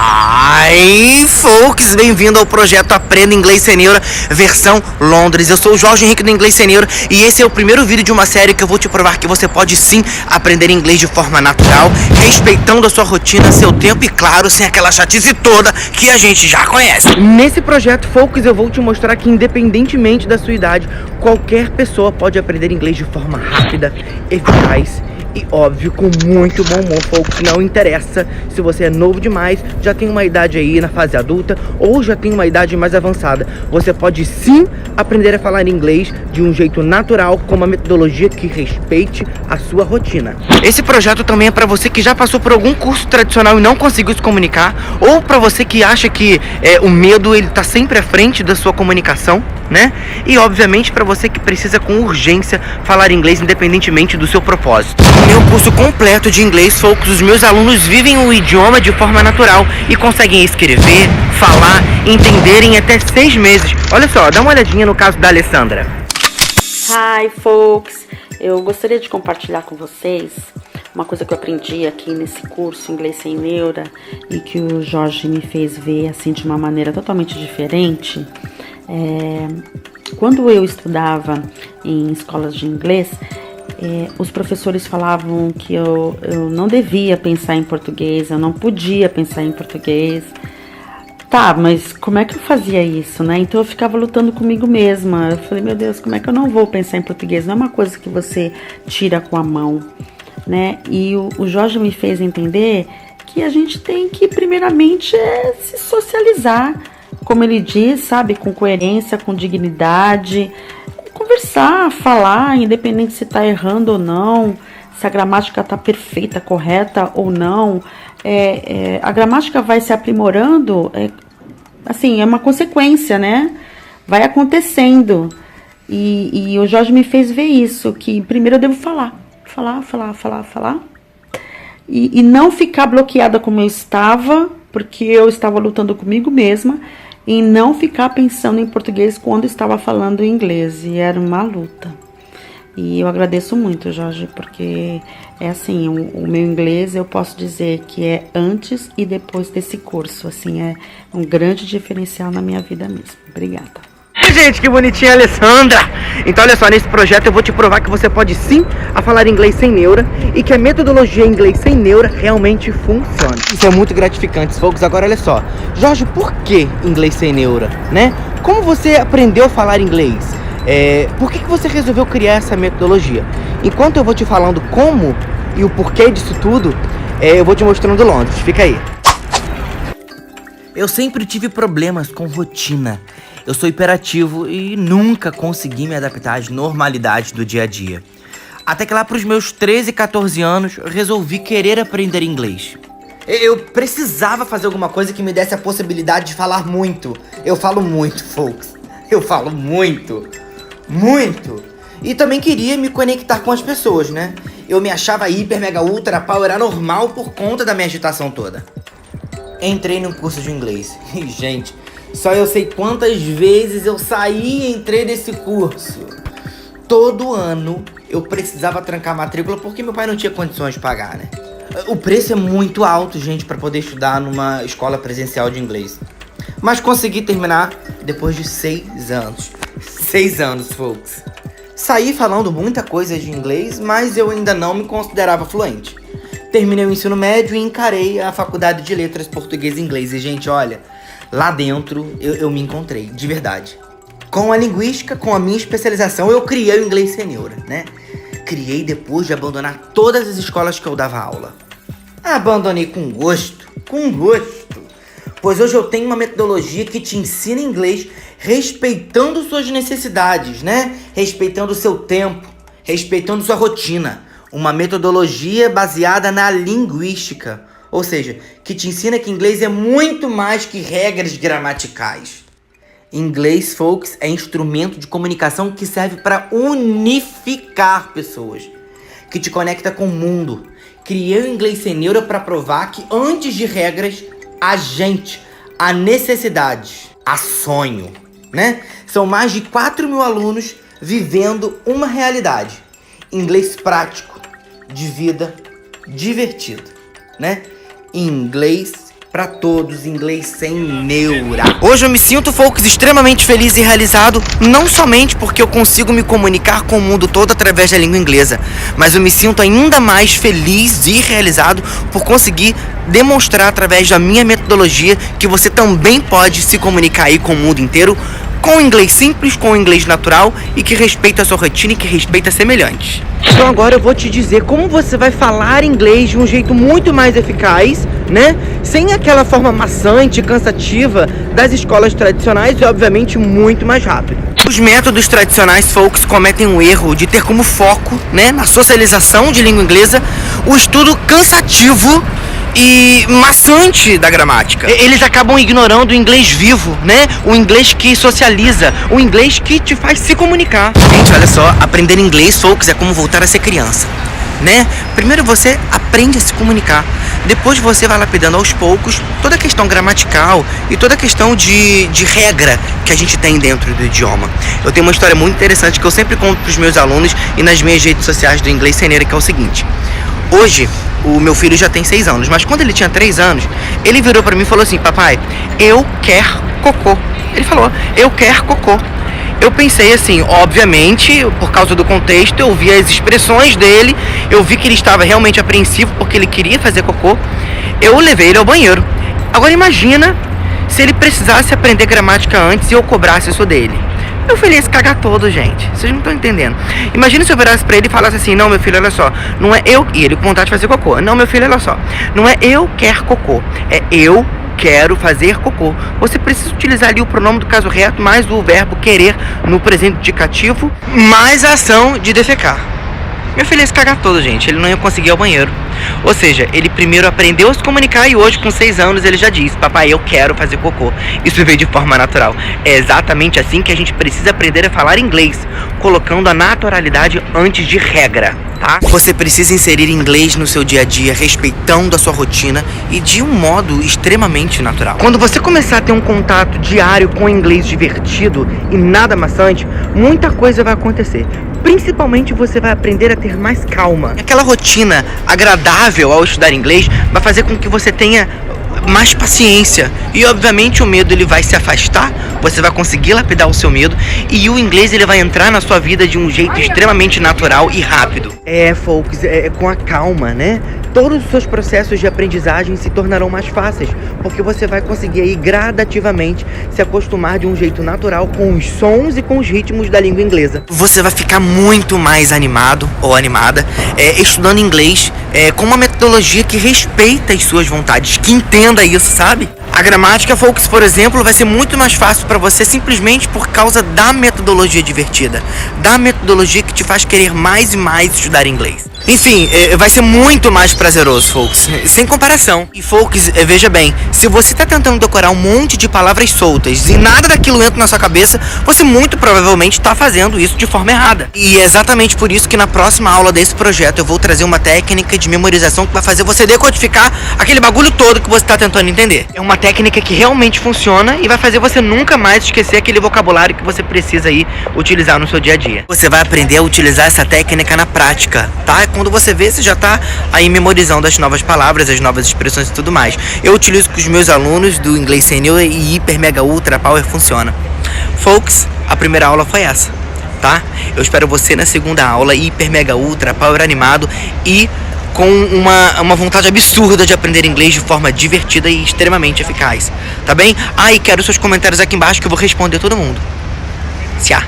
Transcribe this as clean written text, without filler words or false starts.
Hi, folks! Bem-vindo ao projeto Aprenda Inglês Sem Neura, versão Londres. Eu sou o Jorge Henrique do Inglês Sem Neura e esse é o primeiro vídeo de uma série que eu vou te provar que você pode sim aprender inglês de forma natural, respeitando a sua rotina, seu tempo e, claro, sem aquela chatice toda que a gente já conhece. Nesse projeto, folks, eu vou te mostrar que, independentemente da sua idade, qualquer pessoa pode aprender inglês de forma rápida, eficaz e óbvio, com muito bom humor, folks. Não interessa se você é novo demais, já tem uma idade aí na fase adulta ou já tem uma idade mais avançada. Você pode sim aprender a falar inglês de um jeito natural, com uma metodologia que respeite a sua rotina. Esse projeto também é para você que já passou por algum curso tradicional e não conseguiu se comunicar, ou para você que acha que o medo ele tá sempre à frente da sua comunicação, né? E obviamente para você que precisa com urgência falar inglês independentemente do seu propósito. No meu curso completo de inglês, folks, os meus alunos vivem o idioma de forma natural e conseguem escrever, falar, entender em até 6 meses. Olha só, dá uma olhadinha no caso da Alessandra. Hi, folks! Eu gostaria de compartilhar com vocês uma coisa que eu aprendi aqui nesse curso Inglês Sem Neura e que o Jorge me fez ver assim de uma maneira totalmente diferente. Quando eu estudava em escolas de inglês, os professores falavam que eu não devia pensar em português, eu não podia pensar em português. Tá, mas como é que eu fazia isso, né? Então eu ficava lutando comigo mesma. Eu falei, meu Deus, como é que eu não vou pensar em português? Não é uma coisa que você tira com a mão, né? E o Jorge me fez entender que a gente tem que, primeiramente, se socializar, como ele diz, sabe? Com coerência, com dignidade, conversar, falar, independente se tá errando ou não, se a gramática tá perfeita, correta ou não. A gramática vai se aprimorando, assim, é uma consequência, né? Vai acontecendo. E o Jorge me fez ver isso, que primeiro eu devo falar. E não ficar bloqueada como eu estava, porque eu estava lutando comigo mesma, e não ficar pensando em português quando estava falando inglês, e era uma luta. E eu agradeço muito, Jorge, porque é assim, o meu inglês eu posso dizer que é antes e depois desse curso, assim, é um grande diferencial na minha vida mesmo. Obrigada. Gente, que bonitinha a Alessandra! Então olha só, nesse projeto eu vou te provar que você pode sim a falar inglês sem neura e que a metodologia inglês sem neura realmente funciona. Isso é muito gratificante, folks. Agora olha só, Jorge, por que inglês sem neura, né? Como você aprendeu a falar inglês? Por que você resolveu criar essa metodologia? Enquanto eu vou te falando como e o porquê disso tudo, eu vou te mostrando Londres. Fica aí. Eu sempre tive problemas com rotina. Eu sou hiperativo e nunca consegui me adaptar às normalidades do dia a dia. Até que lá pros meus 13, 14 anos, eu resolvi querer aprender inglês. Eu precisava fazer alguma coisa que me desse a possibilidade de falar muito. Eu falo muito, folks. Eu falo muito. Muito. E também queria me conectar com as pessoas, né? Eu me achava hiper, mega, ultra, power anormal por conta da minha agitação toda. Entrei num curso de inglês. E, gente, só eu sei quantas vezes eu saí e entrei nesse curso. Todo ano eu precisava trancar a matrícula porque meu pai não tinha condições de pagar, né? O preço é muito alto, gente, para poder estudar numa escola presencial de inglês. Mas consegui terminar depois de 6 anos. 6 anos, folks. Saí falando muita coisa de inglês, mas eu ainda não me considerava fluente. Terminei o ensino médio e encarei a faculdade de letras português e inglês. E, gente, olha, lá dentro eu me encontrei, de verdade. Com a linguística, com a minha especialização, eu criei o Inglês Sem Neura, né? Criei depois de abandonar todas as escolas que eu dava aula. Abandonei com gosto, pois hoje eu tenho uma metodologia que te ensina inglês respeitando suas necessidades, né? Respeitando o seu tempo, respeitando sua rotina. Uma metodologia baseada na linguística, ou seja, que te ensina que inglês é muito mais que regras gramaticais. Inglês, folks, é instrumento de comunicação que serve para unificar pessoas, que te conecta com o mundo. Criei o Inglês Sem Neura para provar que antes de regras, há necessidades, há sonho, né? São mais de 4.000 alunos vivendo uma realidade. Inglês prático, de vida, divertido, né? Inglês Pra todos, inglês sem neura. Hoje eu me sinto, folks, extremamente feliz e realizado, não somente porque eu consigo me comunicar com o mundo todo através da língua inglesa, mas eu me sinto ainda mais feliz e realizado por conseguir demonstrar através da minha metodologia que você também pode se comunicar aí com o mundo inteiro com inglês simples, com inglês natural e que respeita a sua rotina e que respeita semelhantes. Então agora eu vou te dizer como você vai falar inglês de um jeito muito mais eficaz, né? Sem aquela forma maçante e cansativa das escolas tradicionais e obviamente muito mais rápido. Os métodos tradicionais, folks, cometem um erro de ter como foco, né, na socialização de língua inglesa, o estudo cansativo e maçante da gramática. Eles acabam ignorando o inglês vivo, né? O inglês que socializa, o inglês que te faz se comunicar. Gente, olha só, aprender inglês, folks, é como voltar a ser criança, né? Primeiro você aprende a se comunicar, depois você vai lapidando aos poucos toda a questão gramatical e toda a questão de regra que a gente tem dentro do idioma. Eu tenho uma história muito interessante que eu sempre conto para os meus alunos e nas minhas redes sociais do Inglês Sem Neura, que é o seguinte. Hoje, o meu filho já tem 6 anos, mas quando ele tinha 3 anos, ele virou pra mim e falou assim: papai, eu quero cocô. Ele falou, eu quero cocô. Eu pensei assim, obviamente, por causa do contexto, eu vi as expressões dele, eu vi que ele estava realmente apreensivo porque ele queria fazer cocô. Eu levei ele ao banheiro. Agora imagina se ele precisasse aprender gramática antes e eu cobrasse isso dele. Meu filho ia se cagar todo, gente. Vocês não estão entendendo. Imagina se eu virasse pra ele e falasse assim: não, meu filho, olha só, não é eu... E ele com vontade de fazer cocô. Não, meu filho, olha só, não é eu quero cocô, é eu quero fazer cocô. Você precisa utilizar ali o pronome do caso reto, mais o verbo querer no presente indicativo, mais a ação de defecar. Meu filho ia se cagar todo, gente. Ele não ia conseguir ir ao banheiro. Ou seja, ele primeiro aprendeu a se comunicar e hoje, com 6 anos, ele já diz: papai, eu quero fazer cocô. Isso veio de forma natural. É exatamente assim que a gente precisa aprender a falar inglês, colocando a naturalidade antes de regra, tá? Você precisa inserir inglês no seu dia a dia, respeitando a sua rotina e de um modo extremamente natural. Quando você começar a ter um contato diário com inglês divertido e nada maçante, muita coisa vai acontecer. Principalmente você vai aprender a ter mais calma. Aquela rotina agradável ao estudar inglês vai fazer com que você tenha mais paciência. E obviamente o medo ele vai se afastar, você vai conseguir lapidar o seu medo e o inglês ele vai entrar na sua vida de um jeito extremamente natural e rápido. Folks, com a calma, né? Todos os seus processos de aprendizagem se tornarão mais fáceis, porque você vai conseguir aí gradativamente se acostumar de um jeito natural com os sons e com os ritmos da língua inglesa. Você vai ficar muito mais animado ou animada estudando inglês com uma metodologia que respeita as suas vontades, que entenda isso, sabe? A gramática, folks, por exemplo, vai ser muito mais fácil para você simplesmente por causa da metodologia divertida, da metodologia que te faz querer mais e mais estudar inglês. Enfim, vai ser muito mais prazeroso, folks, sem comparação. E, folks, veja bem, se você tá tentando decorar um monte de palavras soltas e nada daquilo entra na sua cabeça, você muito provavelmente tá fazendo isso de forma errada. E é exatamente por isso que na próxima aula desse projeto eu vou trazer uma técnica de memorização que vai fazer você decodificar aquele bagulho todo que você tá tentando entender. É uma técnica que realmente funciona e vai fazer você nunca mais esquecer aquele vocabulário que você precisa aí utilizar no seu dia a dia. Você vai aprender a utilizar essa técnica na prática, tá? Quando você vê, você já tá aí memorizando as novas palavras, as novas expressões e tudo mais. Eu utilizo com os meus alunos do Inglês Sem Neura e Hiper Mega Ultra Power funciona. Folks, a primeira aula foi essa, tá? Eu espero você na segunda aula, Hiper Mega Ultra Power animado e com uma vontade absurda de aprender inglês de forma divertida e extremamente eficaz, tá bem? E quero seus comentários aqui embaixo que eu vou responder todo mundo. Tchau!